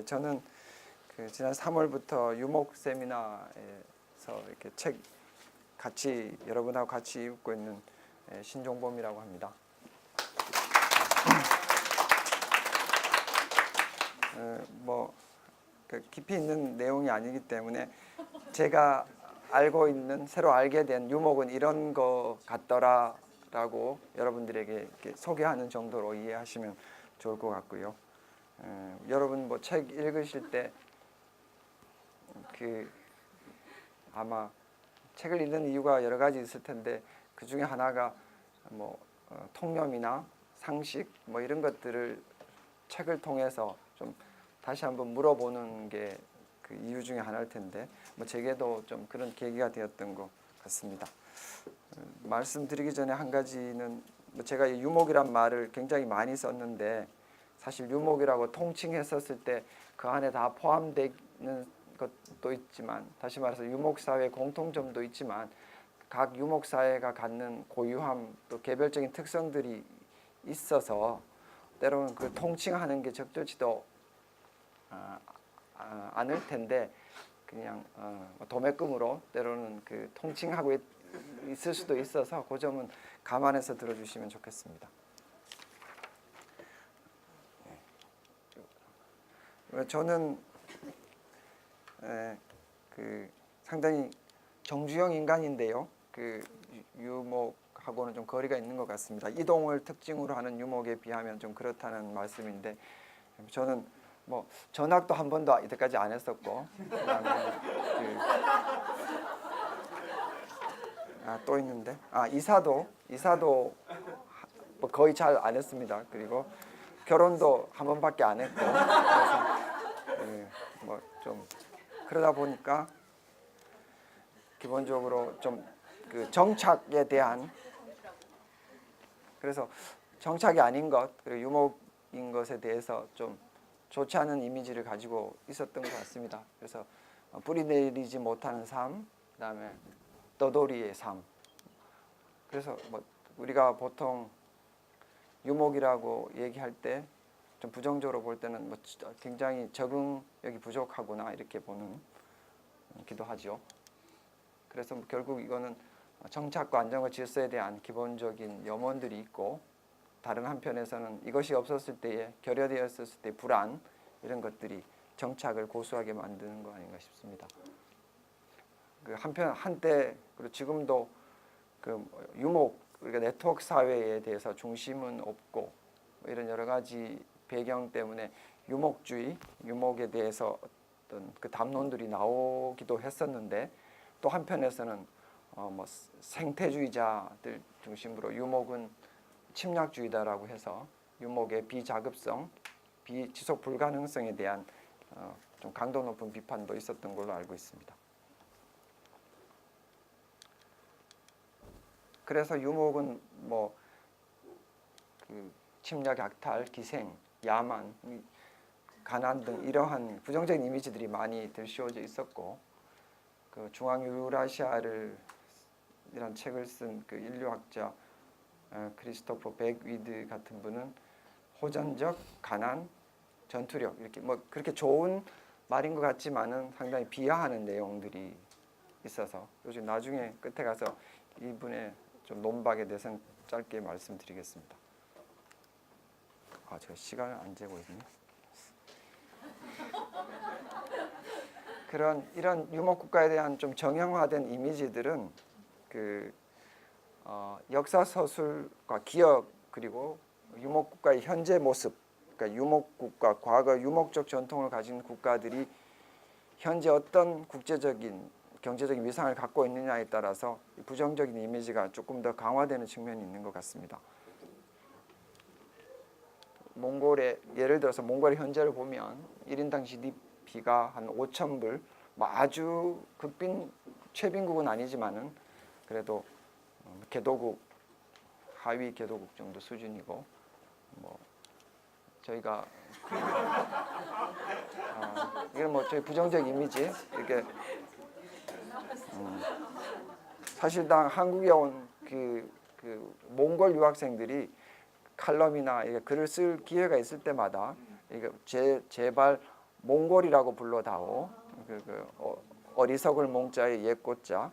저는 지난 3월부터 유목 세미나에서 이렇게 책 같이 여러분하고 같이 읽고 있는 신종범이라고 합니다. 깊이 있는 내용이 아니기 때문에 제가 알고 있는 새로 알게 된 유목은 이런 거 같더라라고 여러분들에게 이렇게 소개하는 정도로 이해하시면 좋을 것 같고요. 여러분 책 읽으실 때 아마 책을 읽는 이유가 여러 가지 있을 텐데 그 중에 하나가 통념이나 상식 이런 것들을 책을 통해서 좀 다시 한번 물어보는 게 그 이유 중에 하나일 텐데 제게도 좀 그런 계기가 되었던 것 같습니다. 말씀드리기 전에 한 가지는 제가 유목이란 말을 굉장히 많이 썼는데 사실 유목이라고 통칭했었을 때 그 안에 다 포함되는 것도 있지만, 다시 말해서 유목사회의 공통점도 있지만 각 유목사회가 갖는 고유함 또 개별적인 특성들이 있어서 때로는 그 통칭하는 게 적절치도 않을 텐데 그냥 도매금으로 때로는 그 통칭하고 있을 수도 있어서 그 점은 감안해서 들어주시면 좋겠습니다. 저는 상당히 정주형 인간인데요. 유목하고는 좀 거리가 있는 것 같습니다. 이동을 특징으로 하는 유목에 비하면 좀 그렇다는 말씀인데, 저는 전학도 한 번도 이때까지 안 했었고, 그다음에 또 있는데 이사도 거의 잘 안 했습니다. 그리고 결혼도 한 번밖에 안 했고, 그래서 좀 그러다 보니까 기본적으로 좀 그 정착에 대한, 그래서 정착이 아닌 것 그리고 유목인 것에 대해서 좀 좋지 않은 이미지를 가지고 있었던 것 같습니다. 그래서 뿌리 내리지 못하는 삶, 그다음에 떠돌이의 삶. 그래서 우리가 보통 유목이라고 얘기할 때 좀 부정적으로 볼 때는 굉장히 적응력이 부족하구나 이렇게 기도 하죠. 그래서 결국 이거는 정착과 안정과 질서에 대한 기본적인 염원들이 있고, 다른 한편에서는 이것이 없었을 때에 결여되었을 때 불안, 이런 것들이 정착을 고수하게 만드는 거 아닌가 싶습니다. 한때 그리고 지금도 유목, 우리가 네트워크 사회에 대해서 중심은 없고 이런 여러 가지 배경 때문에 유목주의, 유목에 대해서 어떤 그 담론들이 나오기도 했었는데, 또 한편에서는 생태주의자들 중심으로 유목은 침략주의다라고 해서 유목의 비자급성, 비지속 불가능성에 대한 좀 강도 높은 비판도 있었던 걸로 알고 있습니다. 그래서 유목은 침략, 약탈, 기생, 야만, 가난 등 이러한 부정적인 이미지들이 많이 들씌워져 있었고, 중앙유라시아를 이란 책을 쓴 인류학자 크리스토퍼 백위드 같은 분은 호전적, 가난, 전투력, 이렇게 그렇게 좋은 말인 것 같지만은 상당히 비하하는 내용들이 있어서 요즘 나중에 끝에 가서 이분의 좀 논박에 대해서는 짧게 말씀드리겠습니다. 제가 시간을 안 재고 있네. 이런 유목 국가에 대한 좀 정형화된 이미지들은 역사 서술과 기억, 그리고 유목 국가의 현재 모습, 그러니까 유목 국가, 과거 유목적 전통을 가진 국가들이 현재 어떤 국제적인 경제적인 위상을 갖고 있느냐에 따라서 부정적인 이미지가 조금 더 강화되는 측면이 있는 것 같습니다. 예를 들어서 몽골의 현재를 보면 1인당 GDP가 한 5,000불, 아주 최빈국은 아니지만은 그래도 개도국, 하위 개도국 정도 수준이고, 저희가 이건 저희 부정적 이미지, 이렇게 사실상 한국에 온 몽골 유학생들이 칼럼이나 글을 쓸 기회가 있을 때마다 제발 몽골이라고 불러다오. 어리석을 몽자의 옛꽃자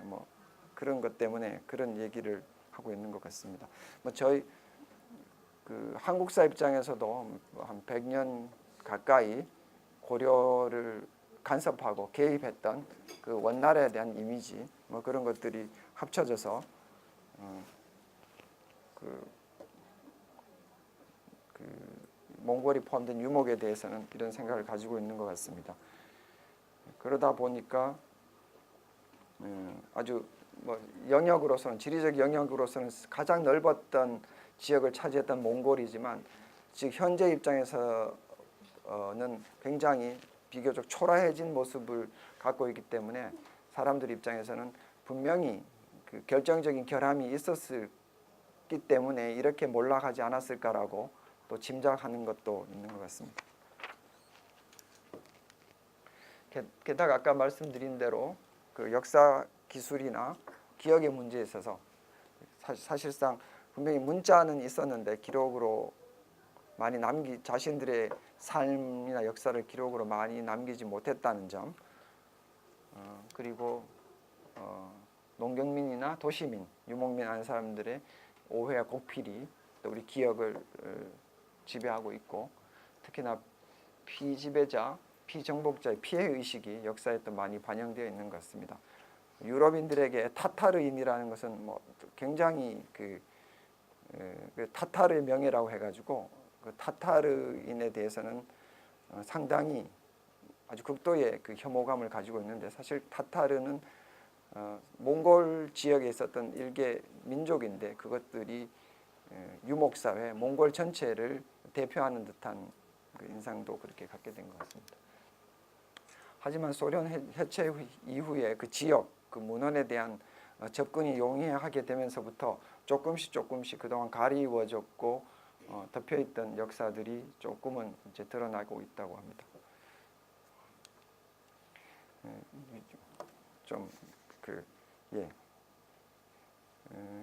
뭐 그런 것 때문에 그런 얘기를 하고 있는 것 같습니다. 뭐 저희 그 한국사 입장에서도 한 100년 가까이 고려를 간섭하고 개입했던 그 원나라에 대한 이미지 뭐 그런 것들이 합쳐져서 그 몽골이 포함된 유목에 대해서는 이런 생각을 가지고 있는 것 같습니다. 그러다 보니까 아주 뭐 영역으로서는 지리적 영역으로서는 가장 넓었던 지역을 차지했던 몽골이지만 지금 현재 입장에서는 굉장히 비교적 초라해진 모습을 갖고 있기 때문에 사람들 입장에서는 분명히 그 결정적인 결함이 있었기 때문에 이렇게 몰락하지 않았을까라고 또 짐작하는 것도 있는 것 같습니다. 게다가 아까 말씀드린 대로 그 역사 기술이나 기억의 문제에 있어서 사실상 분명히 문자는 있었는데 기록으로 많이 자신들의 삶이나 역사를 기록으로 많이 남기지 못했다는 점, 그리고 농경민이나 도시민, 유목민 하는 사람들의 오해와 고필이 또 우리 기억을 지배하고 있고 특히나 피지배자, 피정복자의 피해 의식이 역사에 또 많이 반영되어 있는 것 같습니다. 유럽인들에게 타타르인이라는 것은 뭐 굉장히 그 타타르의 명예라고 해가지고 그 타타르인에 대해서는 상당히 아주 극도의 그 혐오감을 가지고 있는데 사실 타타르는 몽골 지역에 있었던 일개 민족인데 그것들이 유목사회, 몽골 전체를 대표하는 듯한 그 인상도 그렇게 갖게 된 것 같습니다. 하지만 소련 해체 이후에 그 지역, 그 문헌에 대한 접근이 용이하게 되면서부터 조금씩 그동안 가리워졌고 덮여있던 역사들이 조금은 이제 드러나고 있다고 합니다.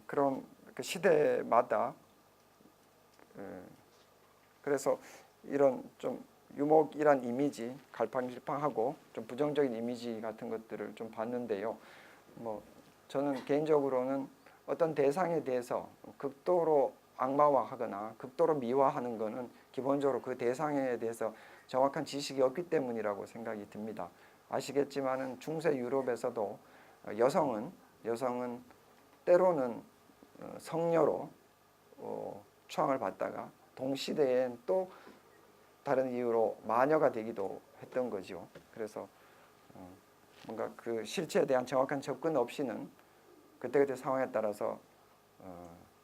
그런 그 시대마다 그래서 이런 좀 유목이란 이미지 갈팡질팡하고 좀 부정적인 이미지 같은 것들을 좀 봤는데요. 뭐 저는 개인적으로는 어떤 대상에 대해서 극도로 악마화하거나 극도로 미화하는 것은 기본적으로 그 대상에 대해서 정확한 지식이 없기 때문이라고 생각이 듭니다. 아시겠지만은 중세 유럽에서도 여성은 때로는 성녀로 추앙을 받다가 동시대엔 또 다른 이유로 마녀가 되기도 했던 거죠. 그래서 뭔가 그 실체에 대한 정확한 접근 없이는 그때그때 상황에 따라서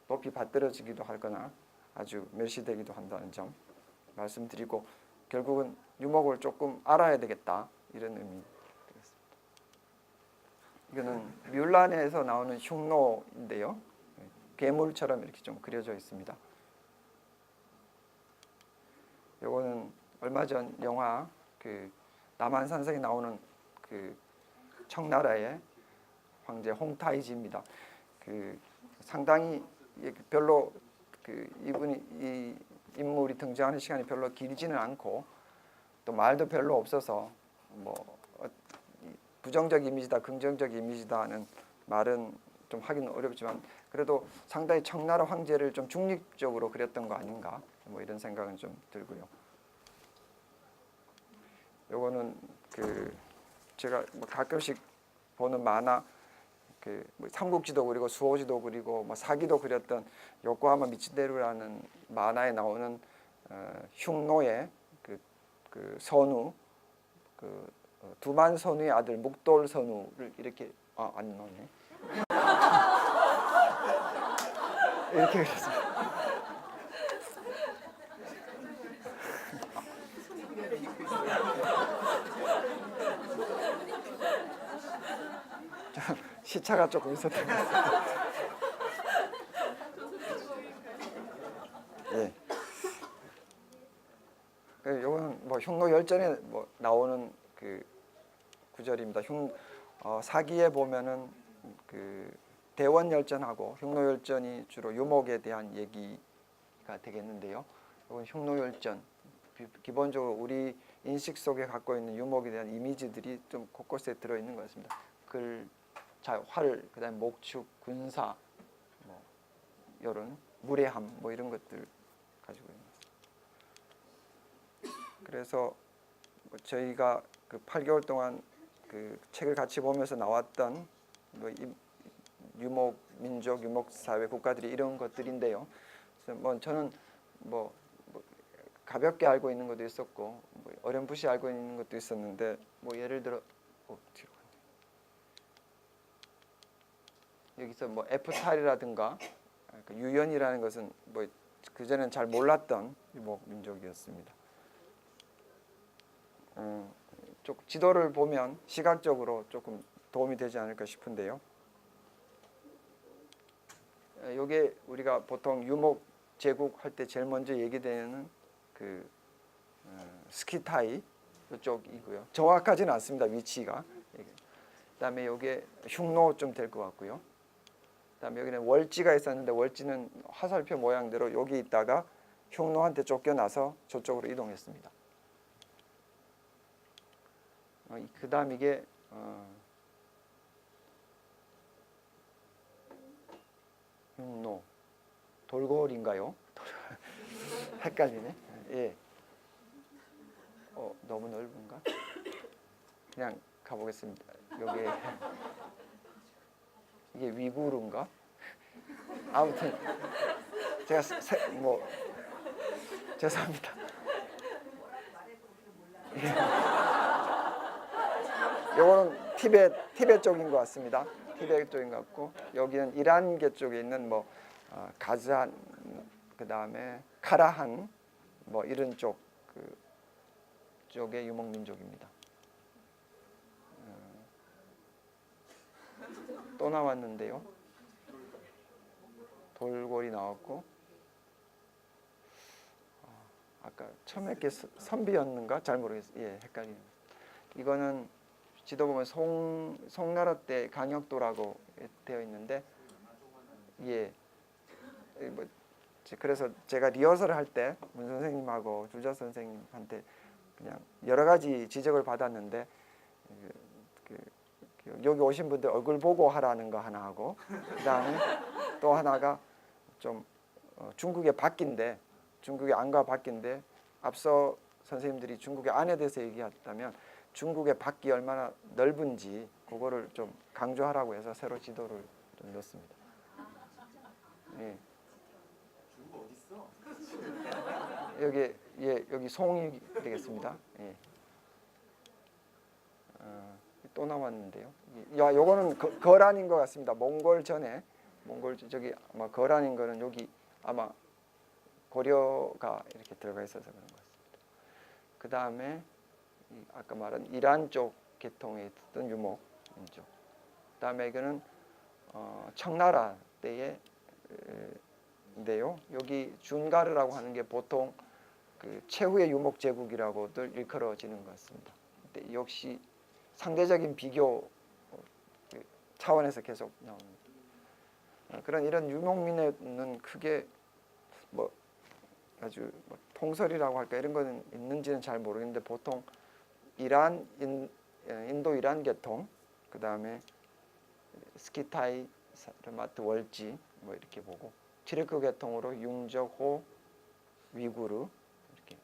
높이 받들어지기도 하거나 아주 멸시되기도 한다는 점 말씀드리고 결국은 유목을 조금 알아야 되겠다 이런 의미 되겠습니다. 이거는 뮬란에서 나오는 흉노인데요. 괴물처럼 이렇게 좀 그려져 있습니다. 요거는 얼마 전 영화 그 남한산성에 나오는 그 청나라의 황제 홍타이지입니다. 그 상당히 별로 그 이 인물이 등장하는 시간이 별로 길지는 않고 또 말도 별로 없어서 뭐 부정적 이미지다 긍정적 이미지다 하는 말은 좀 하기는 어렵지만 그래도 상당히 청나라 황제를 좀 중립적으로 그렸던 거 아닌가 뭐 이런 생각은 좀 들고요. 요거는 그 제가 뭐 가끔씩 보는 만화 그 뭐 삼국지도 그리고 수호지도 그리고 뭐 사기도 그렸던 요코하마 미치데루라는 만화에 나오는 흉노의 그 선우 그 두만 선우의 아들 묵돌 선우를 이렇게 안 나오네 이렇게 그렸습니다. 시차가 조금 있었던 것 같습니다. 예. 이거는 뭐 흉노열전에 뭐 나오는 그 구절입니다. 사기에 보면은 그 대원열전하고 흉노열전이 주로 유목에 대한 얘기가 되겠는데요. 이건 흉노열전 기본적으로 우리 인식 속에 갖고 있는 유목에 대한 이미지들이 좀 곳곳에 들어 있는 것 같습니다. 글, 자, 활, 그다음에 목축, 군사, 뭐 이런 무례함, 뭐 이런 것들 가지고 있는 것 같습니다. 그래서 뭐 저희가 그 8개월 동안 그 책을 같이 보면서 나왔던 뭐 유목 민족, 유목 사회 국가들이 이런 것들인데요. 그래서 뭐 저는 뭐 가볍게 알고 있는 것도 있었고 뭐 어렴풋이 알고 있는 것도 있었는데 뭐 예를 들어 뒤로 여기서 뭐 에프탈이라든가 유연이라는 것은 뭐 그전엔 잘 몰랐던 유목 민족이었습니다. 좀 지도를 보면 시각적으로 조금 도움이 되지 않을까 싶은데요. 이게 우리가 보통 유목 제국 할 때 제일 먼저 얘기되는 그 스키타이 이쪽이고요. 정확하지는 않습니다. 위치가. 그다음에 이게 흉노 좀 될 것 같고요. 그다음에 여기는 월지가 있었는데 월지는 화살표 모양대로 여기 있다가 흉노한테 쫓겨나서 저쪽으로 이동했습니다. 그다음 이게 흉노 돌고인가요? 헷갈리네. 예. 너무 넓은가? 그냥 가보겠습니다. 여기 이게 위구르인가? 아무튼 제가 뭐 죄송합니다. 요거는 티베트 쪽인 것 같습니다. 티베트 쪽인 것 같고 여기는 이란계 쪽에 있는 뭐 가즈한 그다음에 카라한 뭐 이런 쪽의 유목 민족입니다. 또 나왔는데요. 돌고리 나왔고 아까 처음에 게 선비였는가 잘 모르겠어요. 예, 헷갈리는. 이거는 지도 보면 송나라 때 강역도라고 되어 있는데 예. 뭐 그래서 제가 리허설을 할 때 문 선생님하고 주자 선생님한테 그냥 여러 가지 지적을 받았는데 여기 오신 분들 얼굴 보고 하라는 거 하나 하고 그다음에 또 하나가 좀 중국의 밖인데 중국의 안과 밖인데 앞서 선생님들이 중국의 안에 대해서 얘기했다면 중국의 밖이 얼마나 넓은지 그거를 좀 강조하라고 해서 새로 지도를 좀 넣었습니다. 예. 중국 어디 있어? 여기 송이 되겠습니다. 예. 또 나왔는데요. 요거는 거란인 것 같습니다. 몽골 전에 저기 아마 거란인 거는 여기 아마 고려가 이렇게 들어가 있어서 그런 것 같습니다. 그 다음에 아까 말한 이란 쪽 계통에 있던 유목 민족. 그 다음에 이거는 청나라 때의 인데요. 여기 준가르라고 하는 게 보통 그 최후의 유목 제국이라고들 일컬어지는 것 같습니다. 근데 역시 상대적인 비교 차원에서 계속 나옵니다. 그런 이런 유목민에는 크게 뭐 아주 뭐 통설이라고 할까 이런 거는 있는지는 잘 모르겠는데 보통 인도 이란 계통, 그 다음에 스키타이, 사르마트, 월지 뭐 이렇게 보고 튀르크 계통으로 융적, 호, 위구르 이렇게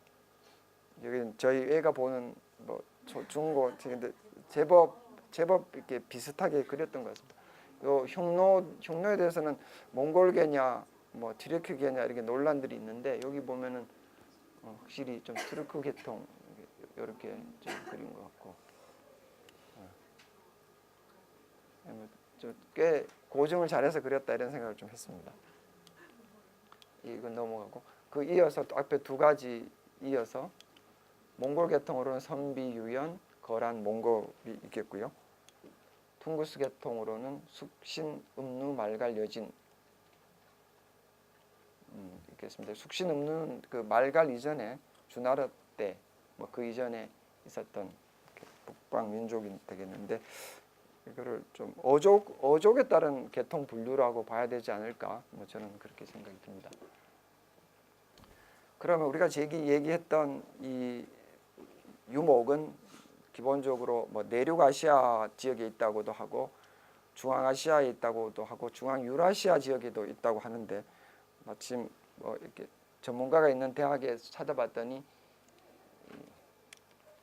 여기는 저희 애가 보는 뭐 중고 근데 제법 이렇게 비슷하게 그렸던 것 같습니다. 요 흉노에 대해서는 몽골계냐 뭐 튀르크계냐 이렇게 논란들이 있는데 여기 보면은 확실히 좀 튀르크 계통 이렇게 좀 그린 것 같고 꽤 고증을 잘해서 그렸다 이런 생각을 좀 했습니다. 이건 넘어가고 그 이어서 또 앞에 두 가지 이어서 몽골 계통으로는 선비, 유연, 거란, 몽골이 있겠고요. 퉁구스 계통으로는 숙신, 음누, 말갈, 여진 있겠습니다. 숙신, 음누는 그 말갈 이전에 주나라 때 뭐 그 이전에 있었던 북방 민족이 되겠는데 이거를 좀 어족에 따른 계통 분류라고 봐야 되지 않을까? 뭐 저는 그렇게 생각이 듭니다. 그러면 우리가 얘기했던 이 유목은 기본적으로 뭐 내륙아시아 지역에 있다고도 하고 중앙아시아에 있다고도 하고 중앙유라시아 지역에도 있다고 하는데 마침 뭐 이렇게 전문가가 있는 대학에 찾아봤더니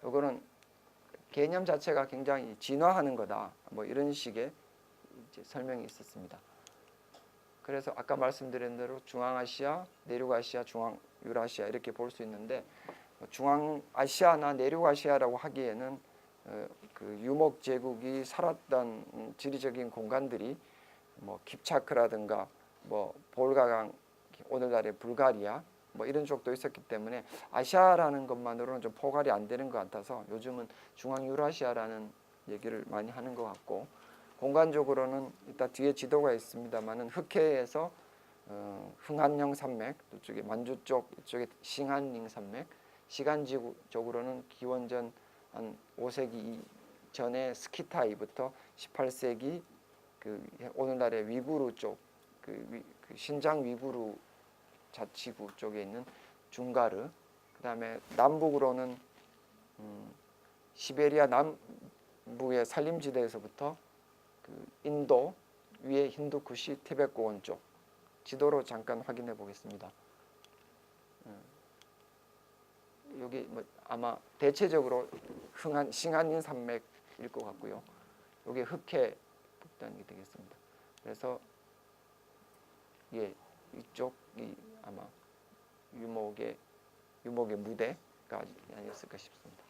이거는 개념 자체가 굉장히 진화하는 거다. 뭐 이런 식의 이제 설명이 있었습니다. 그래서 아까 말씀드린 대로 중앙아시아, 내륙아시아, 중앙유라시아 이렇게 볼 수 있는데 중앙아시아나 내륙아시아라고 하기에는 그 유목 제국이 살았던 지리적인 공간들이 뭐 킵차크라든가 뭐 볼가강 오늘날의 불가리아 뭐 이런 쪽도 있었기 때문에 아시아라는 것만으로는 좀 포괄이 안 되는 것 같아서 요즘은 중앙유라시아라는 얘기를 많이 하는 것 같고 공간적으로는 이따 뒤에 지도가 있습니다만은 흑해에서 흥한령 산맥, 이쪽에 만주 쪽, 이쪽에 싱한링 산맥, 시간지구적으로는 기원전 한 5세기 전에 스키타이부터 18세기 그 오늘날의 위구르 쪽, 그 신장 위구르 자치구 쪽에 있는 중가르, 그다음에 남북으로는 시베리아 남부의 산림지대에서부터 그 인도 위에 힌두쿠시 티베트고원 쪽 지도로 잠깐 확인해 보겠습니다. 여기 뭐 아마 대체적으로 싱한린 산맥일 것 같고요. 여기 흑해 북단이 되겠습니다. 그래서 예, 이쪽이 아마 유목의 무대가 아니었을까 싶습니다.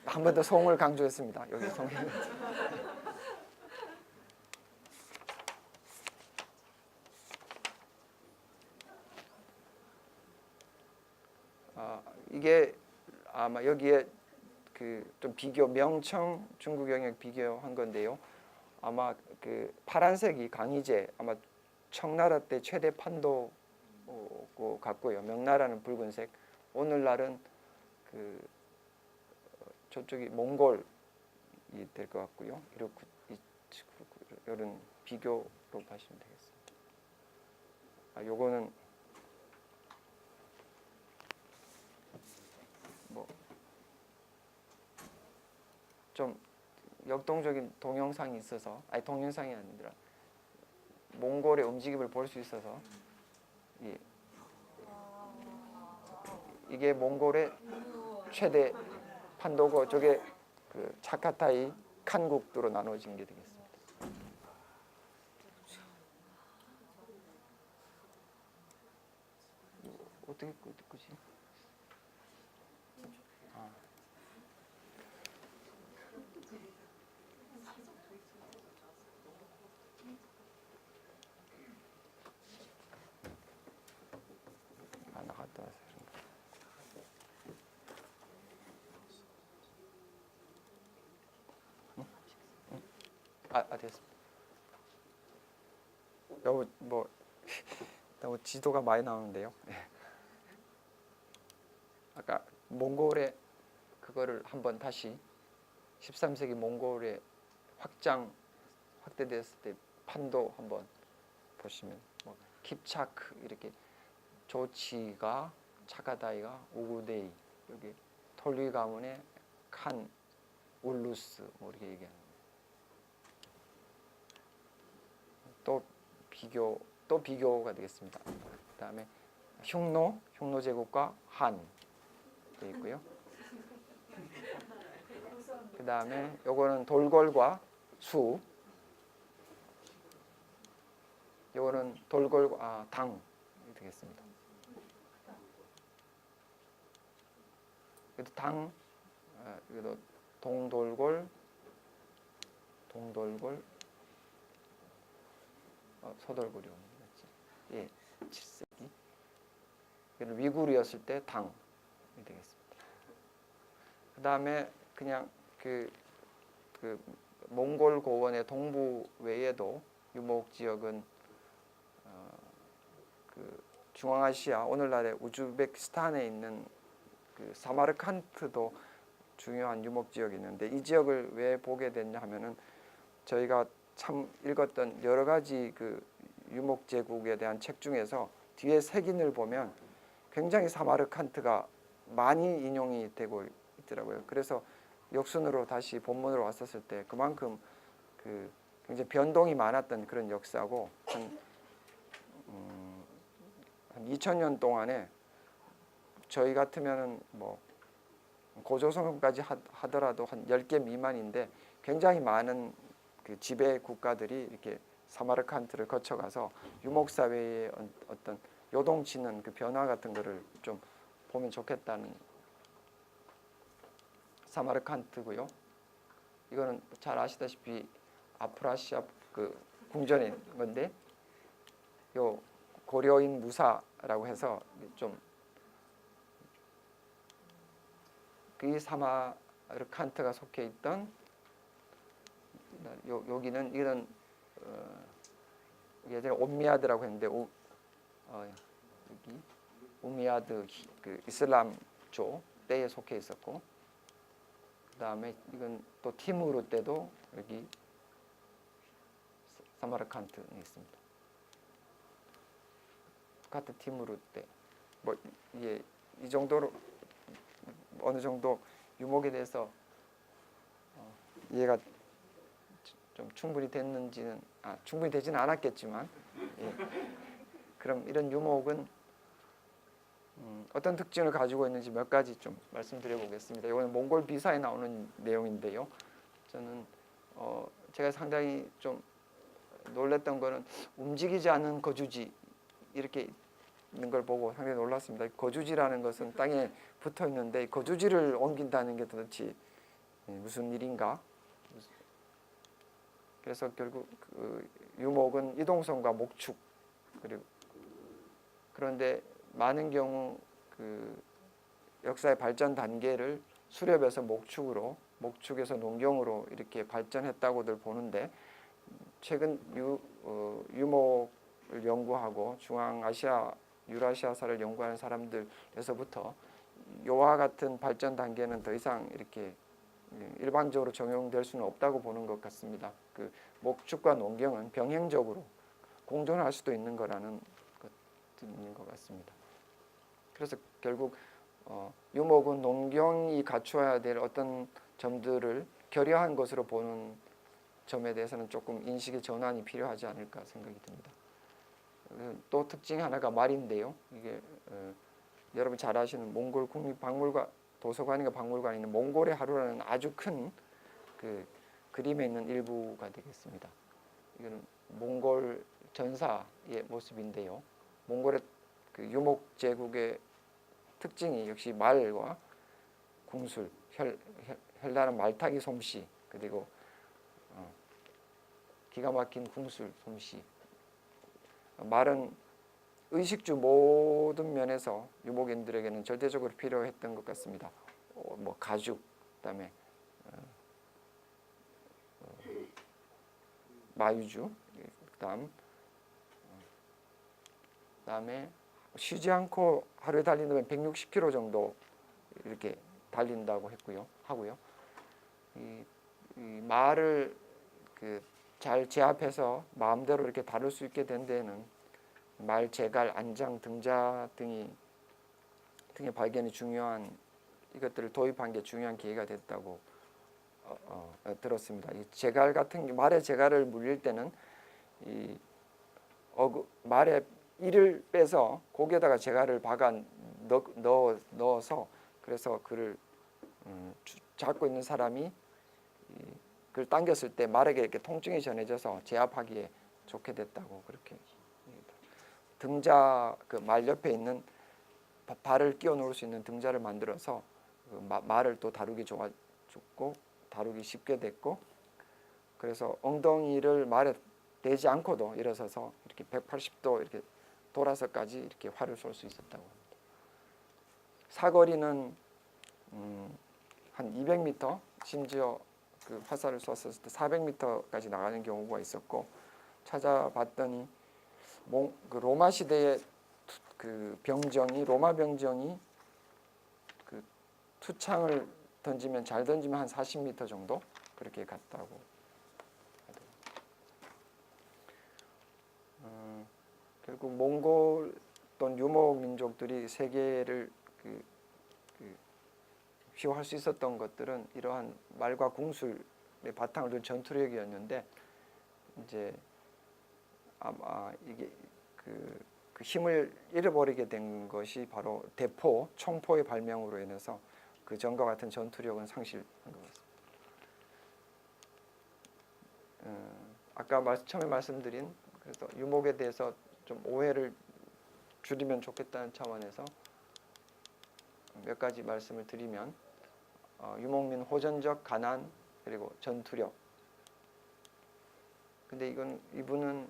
한 번 더 송을 강조했습니다. 여기 송이. 이게 아마 여기에 그 좀 비교 명청 중국 영역 비교한 건데요. 아마 그 파란색이 강희제 아마 청나라 때 최대 판도 같고요. 명나라는 붉은색. 오늘날은 그 저쪽이 몽골이 될 것 같고요. 이렇게 이런 비교로 보시면 되겠습니다. 요거는 뭐 좀 역동적인 동영상이 있어서 동영상이 아니라 몽골의 움직임을 볼 수 있어서 이게 몽골의 최대 판도고 저게 그 차카타이 칸국도로 나눠진 게 되겠습니다. 어떻게 끄지? 나갔다 와서 됐습니다. 너무 지도가 많이 나오는데요. 아까 몽골의 그거를 한번 다시 13세기 몽골의 확대됐을 때 판도 한번 보시면 뭐 킵차크 이렇게 조치가 차가다이가 우구데이 여기 톨리 가문의 칸 울루스 뭐 이렇게 얘기하는 또 비교가 되겠습니다. 그다음에 흉노 제국과 한 되어 있고요. 그다음에 요거는 돌궐과 수, 요거는 돌궐과 당 되겠습니다. 그래도 그래도 동돌궐 서돌궐이 오는 거지. 예, 7세기. 이건 위구르였을 때 당이 되겠습니다. 그다음에 그냥 그 몽골 고원의 동부 외에도 유목 지역은 그 중앙아시아 오늘날의 우즈베키스탄에 있는 그 사마르칸트도 중요한 유목 지역이 있는데 이 지역을 왜 보게 됐냐 하면은 저희가 참 읽었던 여러 가지 그 유목 제국에 대한 책 중에서 뒤에 색인을 보면 굉장히 사마르칸트가 많이 인용이 되고 있더라고요. 그래서 역순으로 다시 본문으로 왔었을 때 그만큼 그 굉장히 변동이 많았던 그런 역사고 한 2000년 동안에 저희 같으면은 뭐 고조선까지 하더라도 한 10개 미만인데 굉장히 많은 그 지배 국가들이 이렇게 사마르칸트를 거쳐가서 유목 사회의 어떤 요동치는 그 변화 같은 거를 좀 보면 좋겠다는 사마르칸트고요. 이거는 잘 아시다시피 아프라시아 그 궁전인 건데 요 고려인 무사라고 해서 좀 그 사마르칸트가 속해 있던 여기는 이런 예전에 옴미아드라고 했는데 여기 우미야드 그 이슬람교 때에 속해 있었고 그다음에 이건 또 티무르 때도 여기 사마르칸트에 있습니다. 카트 티무르 때 뭐 이게 이 정도로 어느 정도 유목에 대해서 이해가 좀 충분히 됐는지는 충분히 되지는 않았겠지만 예. 그럼 이런 유목은 어떤 특징을 가지고 있는지 몇 가지 좀 말씀드려 보겠습니다. 이거는 몽골 비사에 나오는 내용인데요. 저는 제가 상당히 좀 놀랐던 거는 움직이지 않는 거주지 이렇게 있는 걸 보고 상당히 놀랐습니다. 거주지라는 것은 땅에 붙어 있는데 거주지를 옮긴다는 게 도대체 무슨 일인가? 그래서 결국 그 유목은 이동성과 목축 그리고 그런데 많은 경우 그 역사의 발전 단계를 수렵해서 목축에서 농경으로 이렇게 발전했다고들 보는데 최근 유목을 연구하고 중앙아시아 유라시아사를 연구하는 사람들에서부터 요와 같은 발전 단계는 더 이상 이렇게 일반적으로 적용될 수는 없다고 보는 것 같습니다. 그 목축과 농경은 병행적으로 공존할 수도 있는 거라는 것인 것 같습니다. 그래서 결국 유목은 농경이 갖추어야 될 어떤 점들을 결여한 것으로 보는 점에 대해서는 조금 인식의 전환이 필요하지 않을까 생각이 듭니다. 또 특징 하나가 말인데요. 이게 여러분 잘 아시는 몽골 국립박물관 도서관인가 박물관에 있는 몽골의 하루라는 아주 큰 그 그림에 있는 일부가 되겠습니다. 이거는 몽골 전사의 모습인데요. 몽골의 그 유목 제국의 특징이 역시 말과 궁술, 혈나는 말타기 솜씨 그리고 기가 막힌 궁술 솜씨. 말은 의식주 모든 면에서 유목인들에게는 절대적으로 필요했던 것 같습니다. 뭐 가죽, 그다음에 마유주, 그다음에 쉬지 않고 하루에 달리는 160km 정도 이렇게 달린다고 하고요. 이 말을 잘 제압해서 마음대로 이렇게 다룰 수 있게 된 데에는 말 제갈, 안장, 등자 등의 발견이 중요한 이것들을 도입한 게 중요한 계기가 됐다고 들었습니다. 이 제갈 같은 말의 제갈을 물릴 때는 이 말의 이를 빼서 고기에다가 제갈을 박아 넣어서 그래서 그를 잡고 있는 사람이 그걸 당겼을 때 말에게 이렇게 통증이 전해져서 제압하기에 좋게 됐다고 그렇게 등자 그 말 옆에 있는 발을 끼워 놓을 수 있는 등자를 만들어서 그 말을 또 다루기 좋고 다루기 쉽게 됐고 그래서 엉덩이를 말에 대지 않고도 일어서서 이렇게 180도 이렇게 돌아서까지 이렇게 활을 쏠 수 있었다고 합니다. 사거리는 한 200m 심지어 그 화살을 쐈을 때 400m까지 나가는 경우가 있었고 찾아봤더니 그 로마 시대의 그 로마 병정이 그 투창을 던지면 잘 던지면 한 40m 정도 그렇게 갔다고. 결국 몽골 또는 유목 민족들이 세계를 할 수 있었던 것들은 이러한 말과 궁술의 바탕을 둔 전투력이었는데 이제 아마 이게 그 힘을 잃어버리게 된 것이 바로 대포, 총포의 발명으로 인해서 그 전과 같은 전투력은 상실한 것 같습니다. 아까 처음에 말씀드린 그래서 유목에 대해서 좀 오해를 줄이면 좋겠다는 차원에서 몇 가지 말씀을 드리면 유목민 호전적 가난 그리고 전투력. 근데 이분은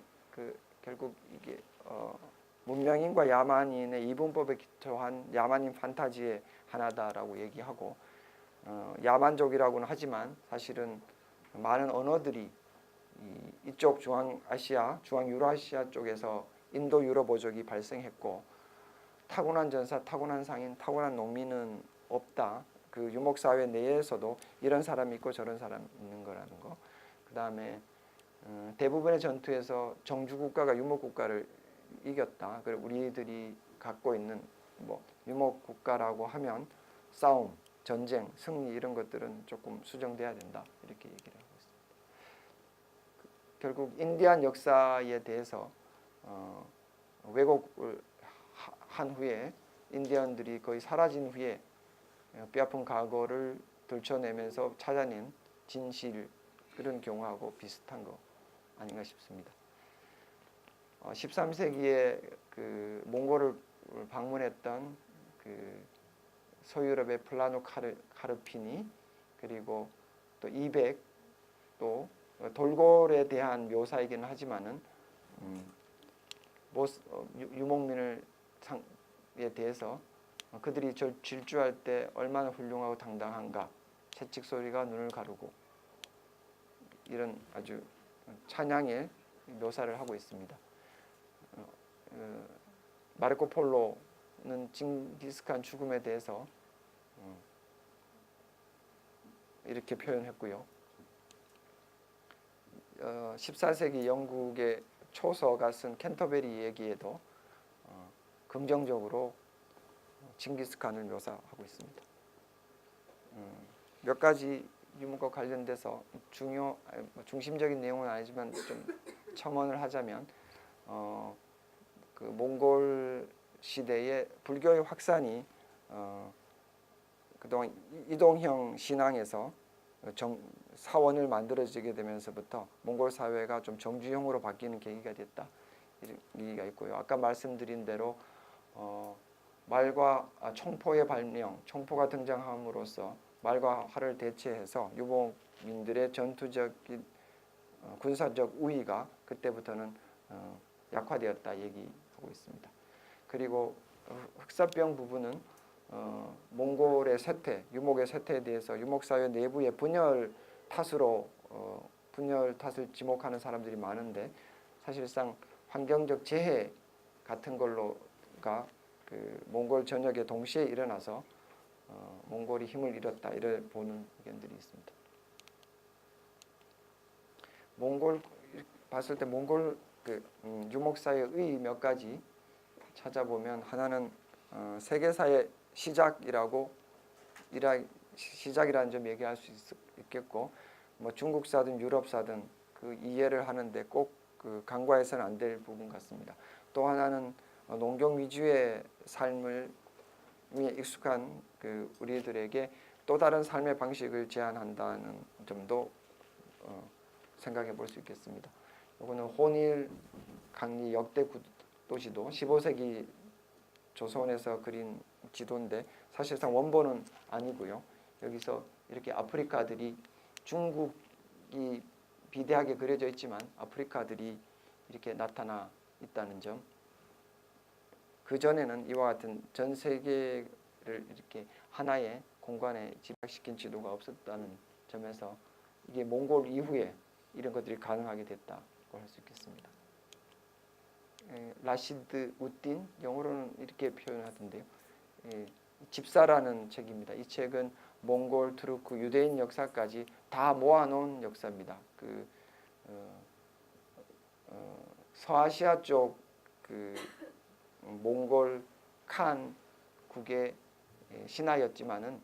결국 이게 문명인과 야만인의 이분법에 기초한 야만인 판타지의 하나다라고 얘기하고 야만족이라고는 하지만 사실은 많은 언어들이 이쪽 중앙아시아, 중앙유라시아 쪽에서 인도 유럽어족이 발생했고 타고난 전사, 타고난 상인, 타고난 농민은 없다. 그 유목사회 내에서도 이런 사람이 있고 저런 사람이 있는 거라는 거. 그 다음에 대부분의 전투에서 정주국가가 유목국가를 이겼다. 그리고 우리들이 갖고 있는 뭐 유목국가라고 하면 싸움, 전쟁, 승리 이런 것들은 조금 수정돼야 된다. 이렇게 얘기를 하고 있습니다. 결국 인디안 역사에 대해서 왜곡을 한 후에 인디언들이 거의 사라진 후에 뼈아픈 과거를 들춰내면서 찾아낸 진실 그런 경우하고 비슷한 거 아닌가 싶습니다. 13세기에 그 몽골을 방문했던 그 서유럽의 플라누 카르피니 그리고 또 이백 또 돌고래에 대한 묘사이기는 하지만은 유목민을 에 대해서 그들이 질주할 때 얼마나 훌륭하고 당당한가 채찍 소리가 눈을 가르고 이런 아주 찬양의 묘사를 하고 있습니다. 마르코 폴로는 징기스칸 죽음에 대해서 이렇게 표현했고요. 14세기 영국의 초서가 쓴 캔터베리 얘기에도 긍정적으로 징기스칸을 묘사하고 있습니다. 몇 가지 유목과 관련돼서 중심적인 내용은 아니지만 좀 첨언을 하자면 그 몽골 시대의 불교의 확산이 그동안 이동형 신앙에서 사원을 만들어지게 되면서부터 몽골 사회가 좀 정주형으로 바뀌는 계기가 됐다. 이런 얘기가 있고요. 아까 말씀드린 대로 말과 총포의 발명, 총포가 등장함으로써 말과 활을 대체해서 유목민들의 전투적인 군사적 우위가 그때부터는 약화되었다 얘기하고 있습니다. 그리고 흑사병 부분은 몽골의 쇠퇴, 유목의 쇠퇴에 대해서 유목사회 내부의 분열 탓을 지목하는 사람들이 많은데 사실상 환경적 재해 같은 걸로가 그 몽골 전역에 동시에 일어나서 몽골이 힘을 잃었다 이래 보는 의견들이 있습니다. 몽골 봤을 때 몽골 유목사의 몇 가지 찾아보면 하나는 세계사의 시작이라는 점 얘기할 수 있겠고 뭐 중국사든 유럽사든 그 이해를 하는데 꼭 그 간과해서는 안 될 부분 같습니다. 또 하나는 농경 위주의 삶을 익숙한 그 우리들에게 또 다른 삶의 방식을 제안한다는 점도 생각해 볼 수 있겠습니다. 이거는 호닐 강리 역대 도시도 15세기 조선에서 그린 지도인데 사실상 원본은 아니고요. 여기서 이렇게 아프리카들이 중국이 비대하게 그려져 있지만 아프리카들이 이렇게 나타나 있다는 점. 그 전에는 이와 같은 전 세계를 이렇게 하나의 공간에 집약시킨 지도가 없었다는 점에서 이게 몽골 이후에 이런 것들이 가능하게 됐다고 할 수 있겠습니다. 라시드 우딘 영어로는 이렇게 표현하던데요. 집사라는 책입니다. 이 책은 몽골, 투르크, 유대인 역사까지 다 모아놓은 역사입니다. 서아시아 쪽 몽골 칸 국의 신하였지만은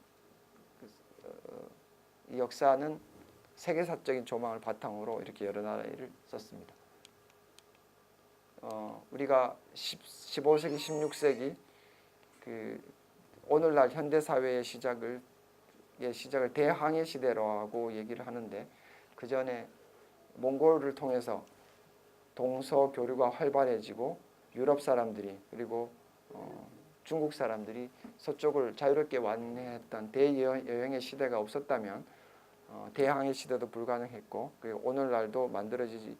이 역사는 세계사적인 조망을 바탕으로 이렇게 여러 나라를 썼습니다. 우리가 15세기, 16세기 그 오늘날 현대 사회의 시작을 대항해 시대라고 얘기를 하는데, 그 전에 몽골을 통해서 동서 교류가 활발해지고 유럽 사람들이 그리고 중국 사람들이 서쪽을 자유롭게 완행했던 대여행의 시대가 없었다면 대항해 시대도 불가능했고, 그리고 오늘날도 만들어지지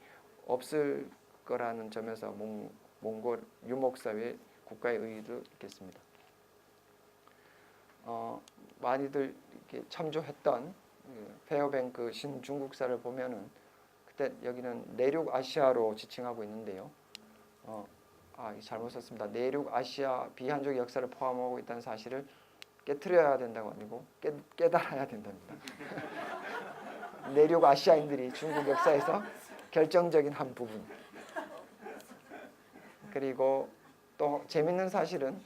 없을 거라는 점에서 몽골 유목사회 국가의 의의도 있겠습니다. 많이들 이렇게 참조했던 페어뱅크 신중국사를 보면은 그때 여기는 내륙 아시아로 지칭하고 있는데요. 잘못 썼습니다. 내륙 아시아 비한족 역사를 포함하고 있다는 사실을 깨트려야 된다고 아니고 깨달아야 된답니다. 내륙 아시아인들이 중국 역사에서 결정적인 한 부분. 그리고 또 재밌는 사실은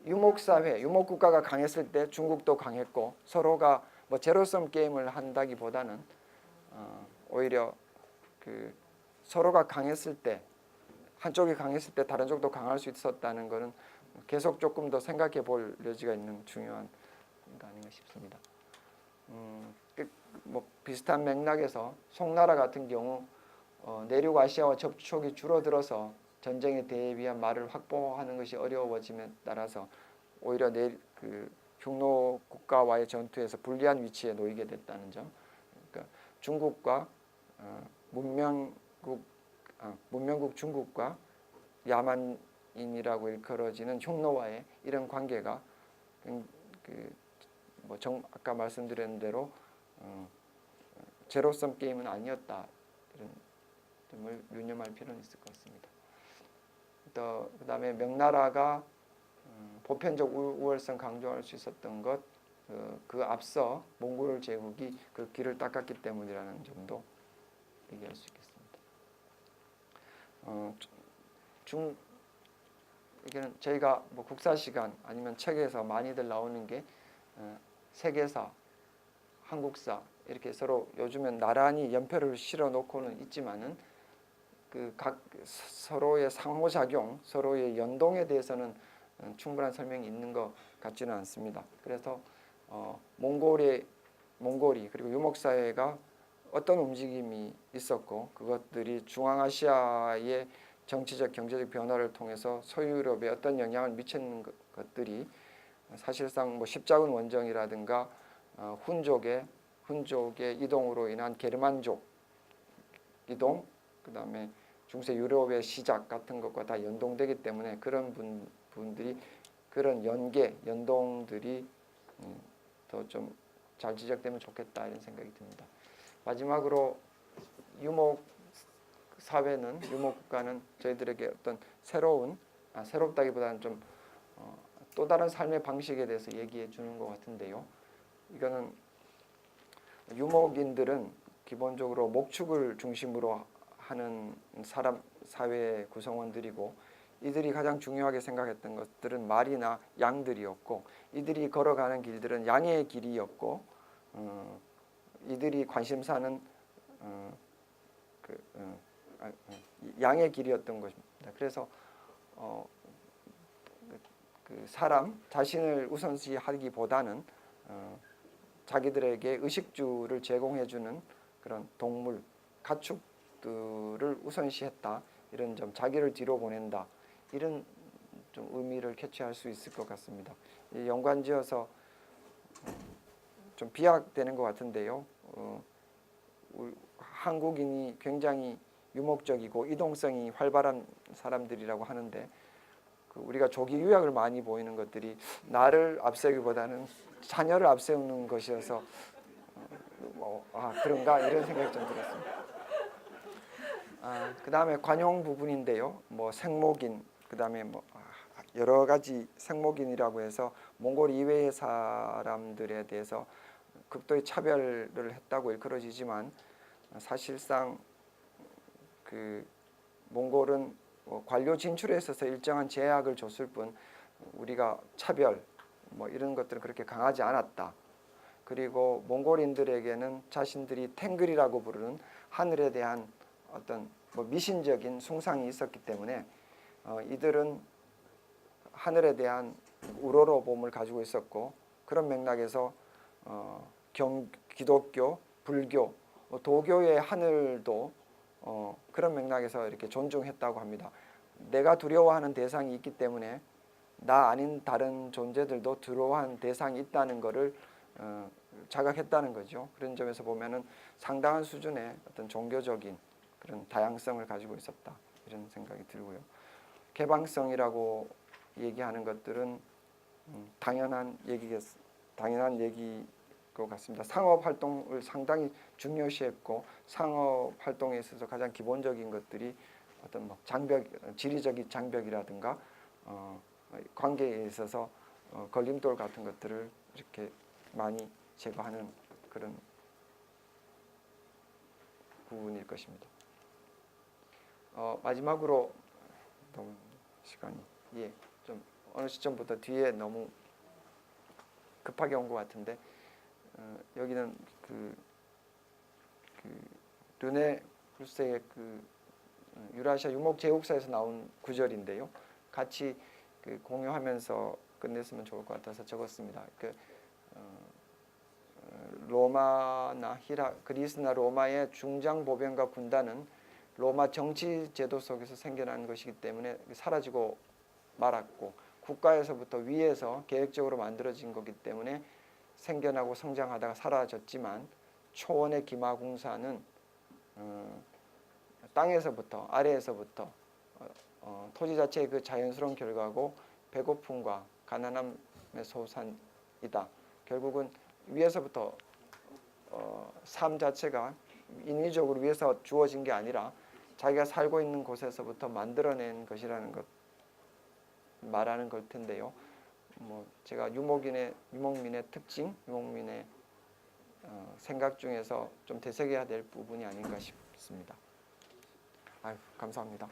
유목사회, 유목국가가 강했을 때 중국도 강했고, 서로가 뭐 제로섬 게임을 한다기보다는 오히려 그 서로가 강했을 때, 한쪽이 강했을 때 다른 쪽도 강할 수 있었다는 것은 계속 조금 더 생각해 볼 여지가 있는 중요한 거 아닌가 싶습니다. 뭐 비슷한 맥락에서 송나라 같은 경우 내륙 아시아와 접촉이 줄어들어서 전쟁에 대비한 말을 확보하는 것이 어려워짐에 따라서 오히려 흉노 국가와의 전투에서 불리한 위치에 놓이게 됐다는 점. 그러니까 중국과 문명국 중국과 야만인이라고 일컬어지는 흉노와의 이런 관계가 아까 말씀드린 대로 제로섬 게임은 아니었다, 이런 점을 유념할 필요는 있을 것 같습니다. 또 그다음에 명나라가 보편적 우월성 강조할 수 있었던 것, 그 앞서 몽골 제국이 그 길을 닦았기 때문이라는 점도 얘기할 수 있겠습니다. 이게는 저희가 뭐 국사 시간 아니면 책에서 많이들 나오는 게 세계사, 한국사 이렇게 서로 요즘엔 나란히 연표를 실어 놓고는 있지만은 그 각 서로의 상호작용, 서로의 연동에 대해서는 충분한 설명이 있는 것 같지는 않습니다. 그래서 몽골이 그리고 유목사회가 어떤 움직임이 있었고, 그것들이 중앙아시아의 정치적, 경제적 변화를 통해서 소유럽에 어떤 영향을 미치는 것들이 사실상 뭐 십자군 원정이라든가 훈족의 이동으로 인한 게르만족 이동, 그다음에 중세 유럽의 시작 같은 것과 다 연동되기 때문에 그런 분들이 그런 연동들이 더 좀 잘 지적되면 좋겠다, 이런 생각이 듭니다. 마지막으로 유목국가는 저희들에게 어떤 새롭다기보다는 좀 또 다른 삶의 방식에 대해서 얘기해 주는 것 같은데요. 이거는 유목인들은 기본적으로 목축을 중심으로 하는 사회 구성원들이고, 이들이 가장 중요하게 생각했던 것들은 말이나 양들이었고, 이들이 걸어가는 길들은 양의 길이었고, 이들이 관심사는 양의 길이었던 것입니다. 그래서 그 사람 자신을 우선시하기보다는 자기들에게 의식주를 제공해주는 그런 동물, 가축들을 우선시했다, 이런 점, 자기를 뒤로 보낸다, 이런 좀 의미를 캐치할 수 있을 것 같습니다. 연관지어서 좀 비약되는 것 같은데요. 한국인이 굉장히 유목적이고 이동성이 활발한 사람들이라고 하는데, 우리가 조기 유학을 많이 보이는 것들이 나를 앞세우기보다는 자녀를 앞세우는 것이어서 그런가, 이런 생각이 좀 들었습니다. 그 다음에 관용 부분인데요. 뭐 생목인, 그 다음에 뭐 여러 가지 생목인이라고 해서 몽골 이외의 사람들에 대해서 극도의 차별을 했다고 일컬어지지만, 사실상 그 몽골은 관료 진출에 있어서 일정한 제약을 줬을 뿐 우리가 차별, 뭐 이런 것들은 그렇게 강하지 않았다. 그리고 몽골인들에게는 자신들이 탱글이라고 부르는 하늘에 대한 어떤 뭐 미신적인 숭상이 있었기 때문에 이들은 하늘에 대한 우러러봄을 가지고 있었고, 그런 맥락에서 기독교, 불교, 도교의 하늘도 그런 맥락에서 이렇게 존중했다고 합니다. 내가 두려워하는 대상이 있기 때문에 나 아닌 다른 존재들도 두려워하는 대상이 있다는 것을 자각했다는 거죠. 그런 점에서 보면은 상당한 수준의 어떤 종교적인 그런 다양성을 가지고 있었다, 이런 생각이 들고요. 개방성이라고 얘기하는 것들은 당연한 얘기일 것 같습니다. 상업 활동을 상당히 중요시했고, 상업 활동에 있어서 가장 기본적인 것들이 어떤 뭐 지리적인 장벽이라든가 관계에 있어서 걸림돌 같은 것들을 이렇게 많이 제거하는 그런 부분일 것입니다. 마지막으로 너무 시간이 좀 어느 시점부터 뒤에 너무 급하게 온 것 같은데, 여기는 르네 브루스의 유라시아 유목제국사에서 나온 구절인데요. 같이 공유하면서 끝냈으면 좋을 것 같아서 적었습니다. 로마나 그리스나 로마의 중장 보병과 군단은 로마 정치 제도 속에서 생겨난 것이기 때문에 사라지고 말았고, 국가에서부터 위에서 계획적으로 만들어진 거기 때문에 생겨나고 성장하다가 사라졌지만, 초원의 기마공사는 땅에서부터, 아래에서부터 토지 자체의 그 자연스러운 결과고 배고픔과 가난함의 소산이다. 결국은 위에서부터 삶 자체가 인위적으로 위에서 주어진 게 아니라 자기가 살고 있는 곳에서부터 만들어낸 것이라는 것 말하는 걸 텐데요. 뭐 제가 유목민의 특징, 유목민의 생각 중에서 좀 되새겨야 될 부분이 아닌가 싶습니다. 아유, 감사합니다.